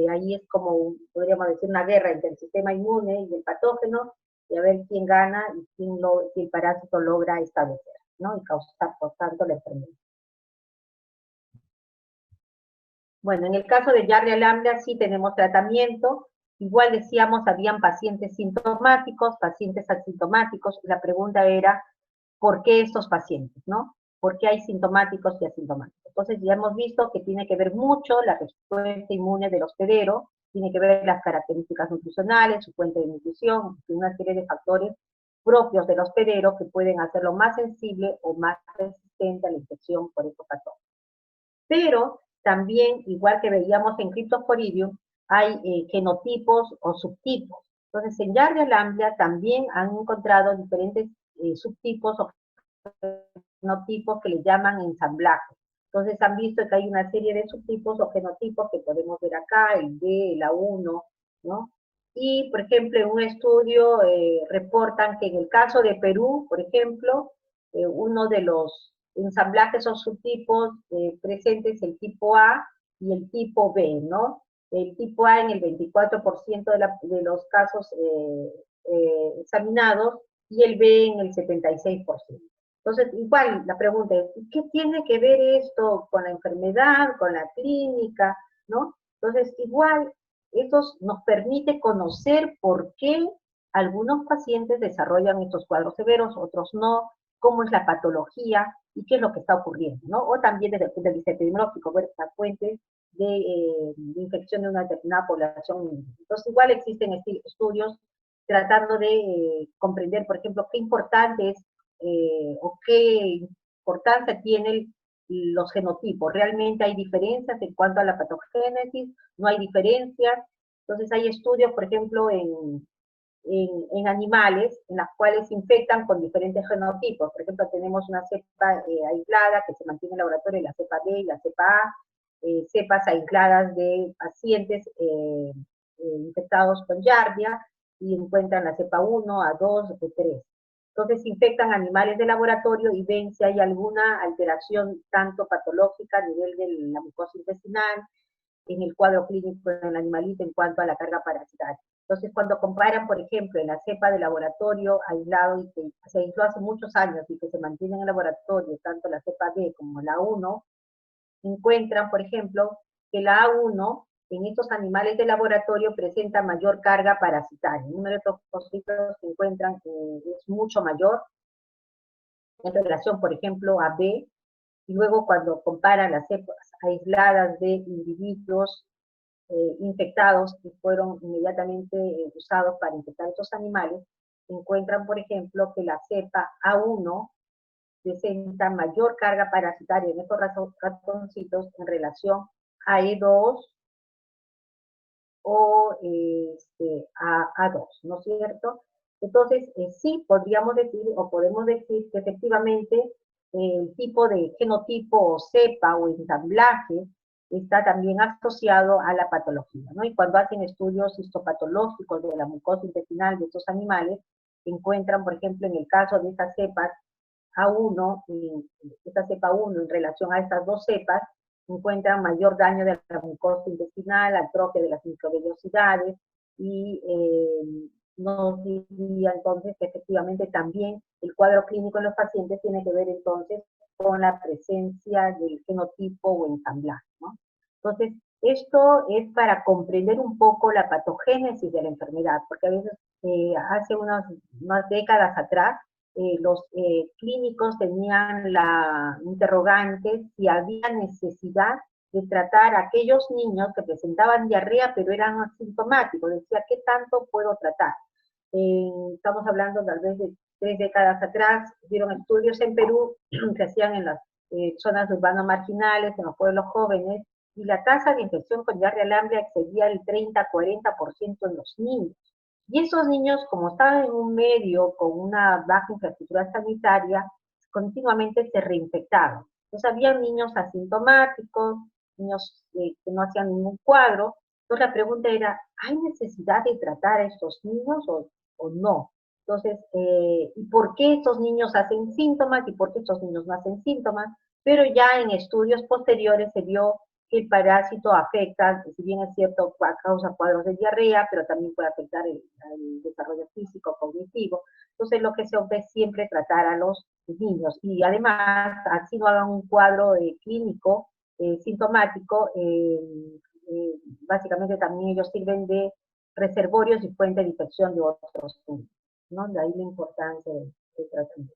ahí es como, podríamos decir, una guerra entre el sistema inmune y el patógeno, y a ver quién gana y si el parásito logra establecer, ¿no? Y causar, por tanto, la enfermedad. Bueno, en el caso de Giardia lamblia sí tenemos tratamiento. Igual decíamos, habían pacientes sintomáticos, pacientes asintomáticos. La pregunta era, ¿por qué estos pacientes, no? ¿Por qué hay sintomáticos y asintomáticos? Entonces ya hemos visto que tiene que ver mucho la respuesta inmune del hospedero, tiene que ver las características nutricionales, su fuente de nutrición, una serie de factores propios del hospedero que pueden hacerlo más sensible o más resistente a la infección por estos patógenos. Pero también, igual que veíamos en Cryptosporidium, hay genotipos o subtipos. Entonces, en Giardia lamblia también han encontrado diferentes subtipos o genotipos que le llaman ensamblaje. Entonces, han visto que hay una serie de subtipos o genotipos que podemos ver acá, el D, el A1, ¿no? Y, por ejemplo, en un estudio reportan que en el caso de Perú, por ejemplo, uno de los ensamblajes o subtipos presentes, el tipo A y el tipo B, ¿no? El tipo A en el 24% de los casos examinados y el B en el 76%. Entonces, igual la pregunta es, ¿qué tiene que ver esto con la enfermedad, con la clínica, ¿no? Entonces, igual, eso nos permite conocer por qué algunos pacientes desarrollan estos cuadros severos, otros no, cómo es la patología y qué es lo que está ocurriendo, ¿no? O también desde el punto de vista epidemiológico, ver las fuentes de infección de una determinada población. Entonces, igual existen estudios tratando de comprender, por ejemplo, qué importante es o qué importancia tienen los genotipos. ¿Realmente hay diferencias en cuanto a la patogénesis? ¿No hay diferencias? Entonces hay estudios, por ejemplo, en animales, en las cuales se infectan con diferentes genotipos. Por ejemplo, tenemos una cepa aislada que se mantiene en el laboratorio, la cepa B y la cepa A, cepas aisladas de pacientes infectados con Giardia, y encuentran la cepa 1, A2, B3. Entonces infectan animales de laboratorio y ven si hay alguna alteración tanto patológica a nivel de la mucosa intestinal, en el cuadro clínico del animalito en cuanto a la carga parasitaria. Entonces, cuando comparan, por ejemplo, en la cepa de laboratorio aislado y que se aisló hace muchos años y que se mantiene en el laboratorio, tanto la cepa B como la A1, encuentran, por ejemplo, que la A1 en estos animales de laboratorio presenta mayor carga parasitaria. El número de trombocitos que encuentran es mucho mayor en relación, por ejemplo, a B, y luego cuando comparan las cepas aisladas de individuos infectados que fueron inmediatamente usados para infectar estos animales, encuentran, por ejemplo, que la cepa A1 presenta mayor carga parasitaria en estos ratoncitos en relación a E2 o A2, ¿no es cierto? Entonces, sí podríamos decir, o podemos decir que efectivamente el tipo de genotipo o cepa o ensamblaje está también asociado a la patología, ¿no? Y cuando hacen estudios histopatológicos de la mucosa intestinal de estos animales, encuentran, por ejemplo, en el caso de estas cepas A1, esta cepa 1 en relación a estas dos cepas, encuentran mayor daño de la mucosa intestinal, atrofia de las microvellosidades, y nos diría entonces que efectivamente también el cuadro clínico en los pacientes tiene que ver entonces con la presencia del genotipo o ensamblaje, ¿no? Entonces, esto es para comprender un poco la patogénesis de la enfermedad, porque a veces hace unas décadas atrás los clínicos tenían la interrogante si había necesidad de tratar a aquellos niños que presentaban diarrea pero eran asintomáticos. Decía, ¿qué tanto puedo tratar? Estamos hablando tal vez de 3 décadas atrás, hicieron estudios en Perú que hacían en las zonas urbanas marginales, en los pueblos jóvenes, y la tasa de infección con Giardia lamblia excedía el 30-40% en los niños. Y esos niños, como estaban en un medio con una baja infraestructura sanitaria, continuamente se reinfectaban. Entonces, había niños asintomáticos, niños que no hacían ningún cuadro. Entonces, la pregunta era, ¿hay necesidad de tratar a estos niños o no? Entonces, ¿y por qué estos niños hacen síntomas y por qué estos niños no hacen síntomas? Pero ya en estudios posteriores se vio el parásito afecta, si bien es cierto, causa cuadros de diarrea, pero también puede afectar el desarrollo físico, cognitivo. Entonces, lo que se opta es siempre tratar a los niños. Y además, así no hagan un cuadro clínico, sintomático, básicamente también ellos sirven de reservorios y fuente de infección de otros puntos, ¿no? De ahí la importancia del tratamiento.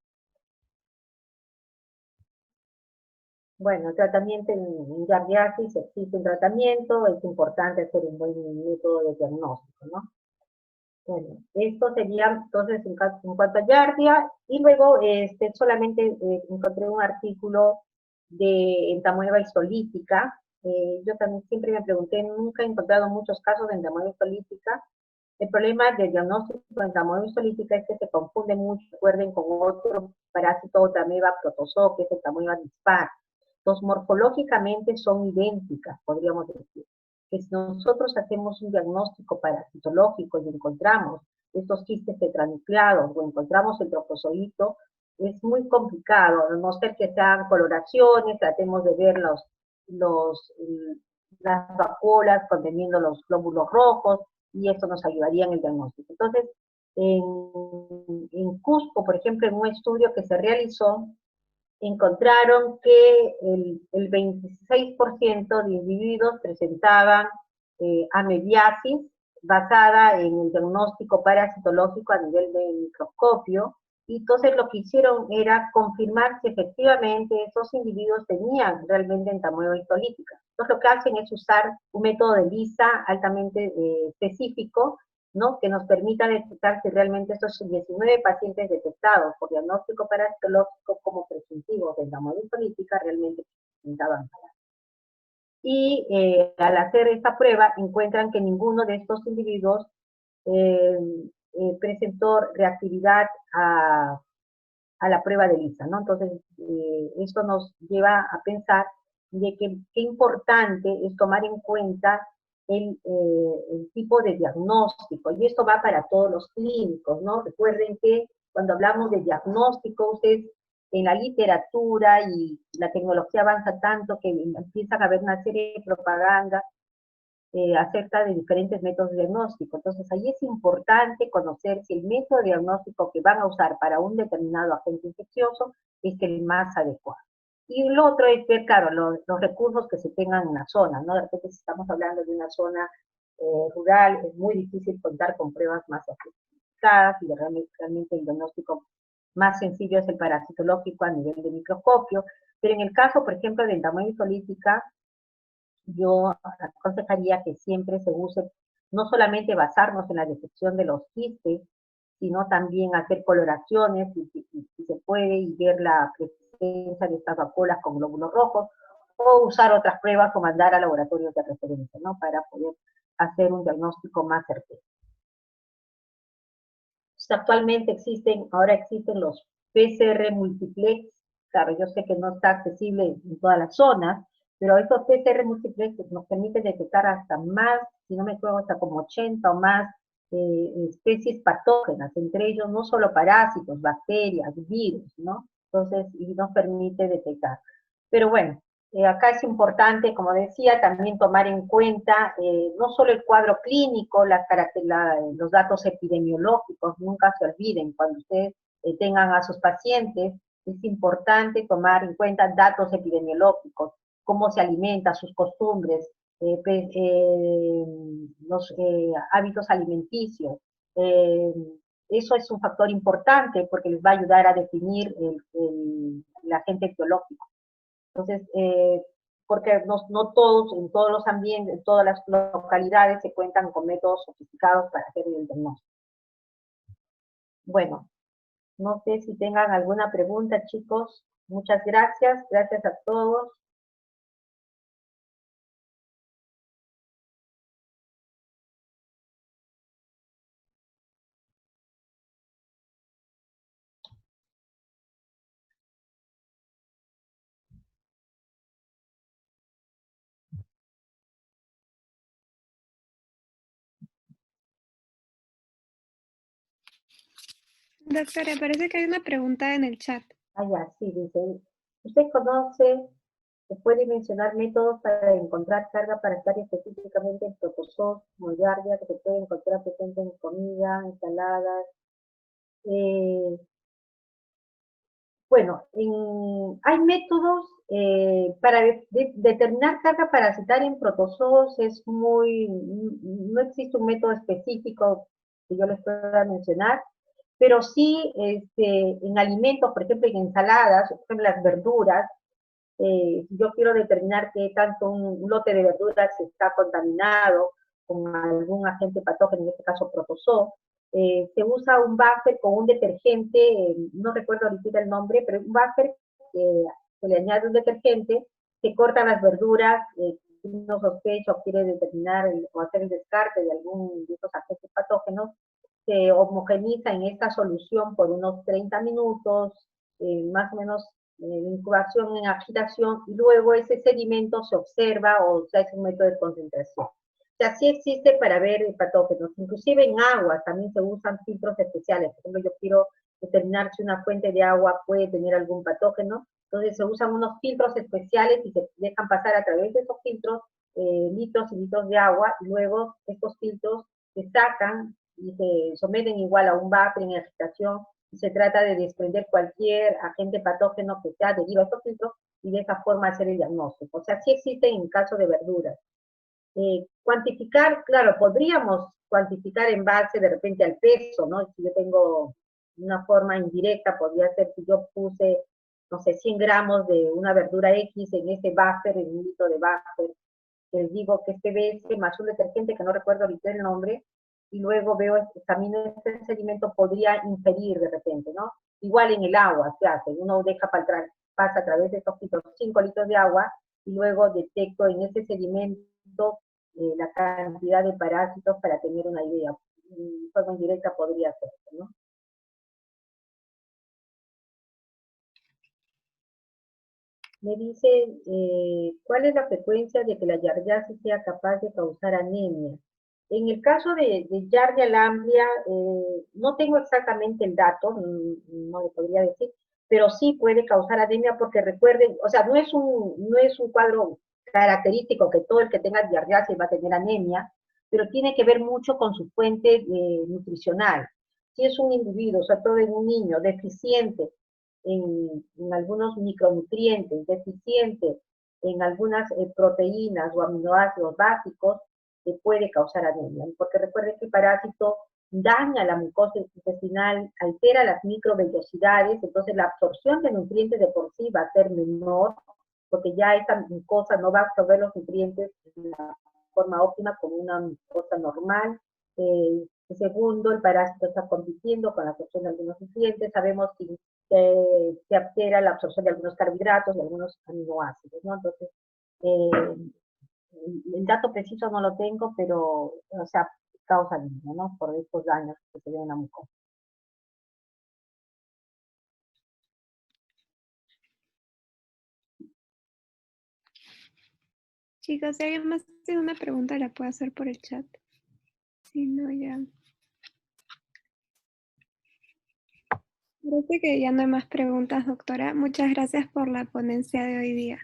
Bueno, tratamiento en giardiasis, existe un tratamiento, es importante hacer un buen método de diagnóstico, ¿no? Bueno, esto sería entonces en cuanto a giardia, y luego solamente encontré un artículo de entamoeba histolítica. Yo también siempre me pregunté, nunca he encontrado muchos casos de entamoeba histolítica. El problema del diagnóstico de entamoeba histolítica es que se confunde mucho, recuerden, con otro parásito, otra ameba protozoo, que es entamoeba dispar. Entonces, morfológicamente son idénticas, podríamos decir. Que si nosotros hacemos un diagnóstico parasitológico y encontramos estos quistes tetranucleados o encontramos el trofozoito, es muy complicado, a no ser que sean coloraciones, tratemos de ver las vacuolas conteniendo los glóbulos rojos, y eso nos ayudaría en el diagnóstico. Entonces, en Cusco, por ejemplo, en un estudio que se realizó, encontraron que el 26% de individuos presentaban amebiasis basada en el diagnóstico parasitológico a nivel de microscopio, y entonces lo que hicieron era confirmar si efectivamente esos individuos tenían realmente entamoeba histolítica. Entonces lo que hacen es usar un método de ELISA altamente específico, ¿no? Que nos permita detectar si realmente estos 19 pacientes detectados por diagnóstico parasitológico como presuntivos de entamoeba histolítica realmente presentaban parásito. Y al hacer esta prueba encuentran que ninguno de estos individuos presentó reactividad a la prueba de ELISA, ¿no? Entonces, esto nos lleva a pensar de que qué importante es tomar en cuenta el tipo de diagnóstico, y esto va para todos los clínicos, ¿no? Recuerden que cuando hablamos de diagnóstico, ustedes en la literatura y la tecnología avanza tanto que empiezan a haber una serie de propaganda acerca de diferentes métodos de diagnóstico. Entonces, ahí es importante conocer si el método de diagnóstico que van a usar para un determinado agente infeccioso es el más adecuado. Y lo otro es ver, claro, los recursos que se tengan en la zona, ¿no? De repente, si estamos hablando de una zona rural, es muy difícil contar con pruebas más sofisticadas, y realmente el diagnóstico más sencillo es el parasitológico a nivel de microscopio. Pero en el caso, por ejemplo, de entamoeba histolítica, yo aconsejaría que siempre se use, no solamente basarnos en la detección de los quistes, sino también hacer coloraciones, si se puede, y ver la presencia de estas vacuolas con glóbulos rojos, o usar otras pruebas o mandar a laboratorios de referencia, ¿no? Para poder hacer un diagnóstico más certero. Actualmente ahora existen los PCR multiplex. Claro, yo sé que no está accesible en todas las zonas, pero estos PCR multiplex nos permiten detectar hasta más, si no me equivoco, hasta como 80 o más especies patógenas, entre ellos no solo parásitos, bacterias, virus, ¿no? Entonces, y nos permite detectar. Pero bueno, acá es importante, como decía, también tomar en cuenta no solo el cuadro clínico, los datos epidemiológicos, nunca se olviden, cuando ustedes tengan a sus pacientes, es importante tomar en cuenta datos epidemiológicos, cómo se alimenta, sus costumbres, los hábitos alimenticios. Eso es un factor importante porque les va a ayudar a definir el agente etiológico. Entonces, porque no todos, en todos los ambientes, en todas las localidades se cuentan con métodos sofisticados para hacer el diagnóstico. Bueno, no sé si tengan alguna pregunta, chicos. Muchas gracias. Gracias a todos. Doctora, parece que hay una pregunta en el chat. Ah, ya, sí, dice. ¿Usted conoce Se puede mencionar métodos para encontrar carga para estar específicamente en protozoos, como giardia, que se puede encontrar presente en comida, ensaladas. Bueno, hay métodos para determinar carga parasitaria en protozoos, no existe un método específico que yo les pueda mencionar, pero sí en alimentos, por ejemplo en ensaladas, por ejemplo las verduras, si yo quiero determinar qué tanto un lote de verduras está contaminado con algún agente patógeno, en este caso protozoo, se usa un buffer con un detergente, no recuerdo ahorita el nombre, pero un buffer que se le añade un detergente que corta las verduras, si uno sospecha o quiere determinar o hacer el descarte de algún de estos agentes patógenos, se homogeniza en esta solución por unos 30 minutos, más o menos incubación en agitación, y luego ese sedimento se observa o se hace un método de concentración. O sea, sí existe para ver patógenos. Inclusive en agua también se usan filtros especiales. Por ejemplo, yo quiero determinar si una fuente de agua puede tener algún patógeno. Entonces se usan unos filtros especiales y se dejan pasar a través de esos filtros litros y litros de agua, y luego estos filtros se sacan y se someten igual a un buffer en agitación, y se trata de desprender cualquier agente patógeno que sea adherido a estos filtros y de esa forma hacer el diagnóstico. O sea, sí existen en caso de verduras. Cuantificar, claro, podríamos cuantificar en base de repente al peso, ¿no? Si yo tengo una forma indirecta, podría ser si yo puse, no sé, 100 gramos de una verdura X en ese buffer, en un litro de buffer, les digo que este BS más un detergente que no recuerdo ahorita el nombre, y luego veo, examino este sedimento, podría inferir de repente, ¿no? Igual en el agua se hace, uno pasa a través de estos 5 litros de agua, y luego detecto en ese sedimento la cantidad de parásitos para tener una idea. De forma indirecta podría ser, ¿no? Me dice, ¿cuál es la frecuencia de que la yardiasis sea capaz de causar anemia? En el caso de Giardia lamblia, no tengo exactamente el dato, no le podría decir, pero sí puede causar anemia porque recuerden, o sea, no es un cuadro característico que todo el que tenga giardiasis va a tener anemia, pero tiene que ver mucho con su fuente nutricional. Si es un individuo, sobre todo en un niño, deficiente en algunos micronutrientes, deficiente en algunas proteínas o aminoácidos básicos, puede causar anemia. Porque recuerden que el parásito daña la mucosa intestinal, altera las microvellosidades, entonces la absorción de nutrientes de por sí va a ser menor, porque ya esta mucosa no va a absorber los nutrientes de la forma óptima como una mucosa normal. Segundo, el parásito está compitiendo con la absorción de algunos nutrientes. Sabemos que se altera la absorción de algunos carbohidratos y algunos aminoácidos, ¿no? Entonces, el dato preciso no lo tengo, pero, o sea, causa anemia, ¿no? Por estos daños que se ven en la mucosa. Chicos, si alguien más tiene una pregunta, la puede hacer por el chat. Si no, ya. Parece que ya no hay más preguntas, doctora. Muchas gracias por la ponencia de hoy día.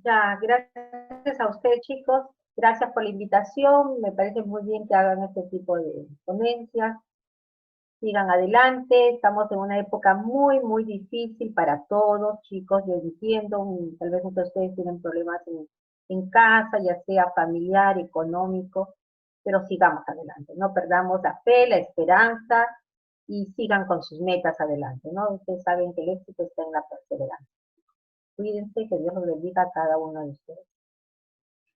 Ya, gracias a ustedes, chicos. Gracias por la invitación. Me parece muy bien que hagan este tipo de ponencias. Sigan adelante. Estamos en una época muy, muy difícil para todos, chicos. Yo entiendo, tal vez muchos de ustedes tienen problemas en casa, ya sea familiar, económico, pero sigamos adelante. No perdamos la fe, la esperanza, y sigan con sus metas adelante, ¿no? Ustedes saben que el éxito está en la perseverancia. Cuídense, que Dios los bendiga a cada uno de ustedes.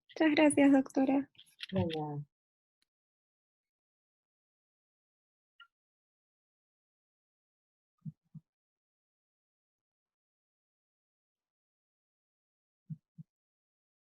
Muchas gracias, doctora. De nada.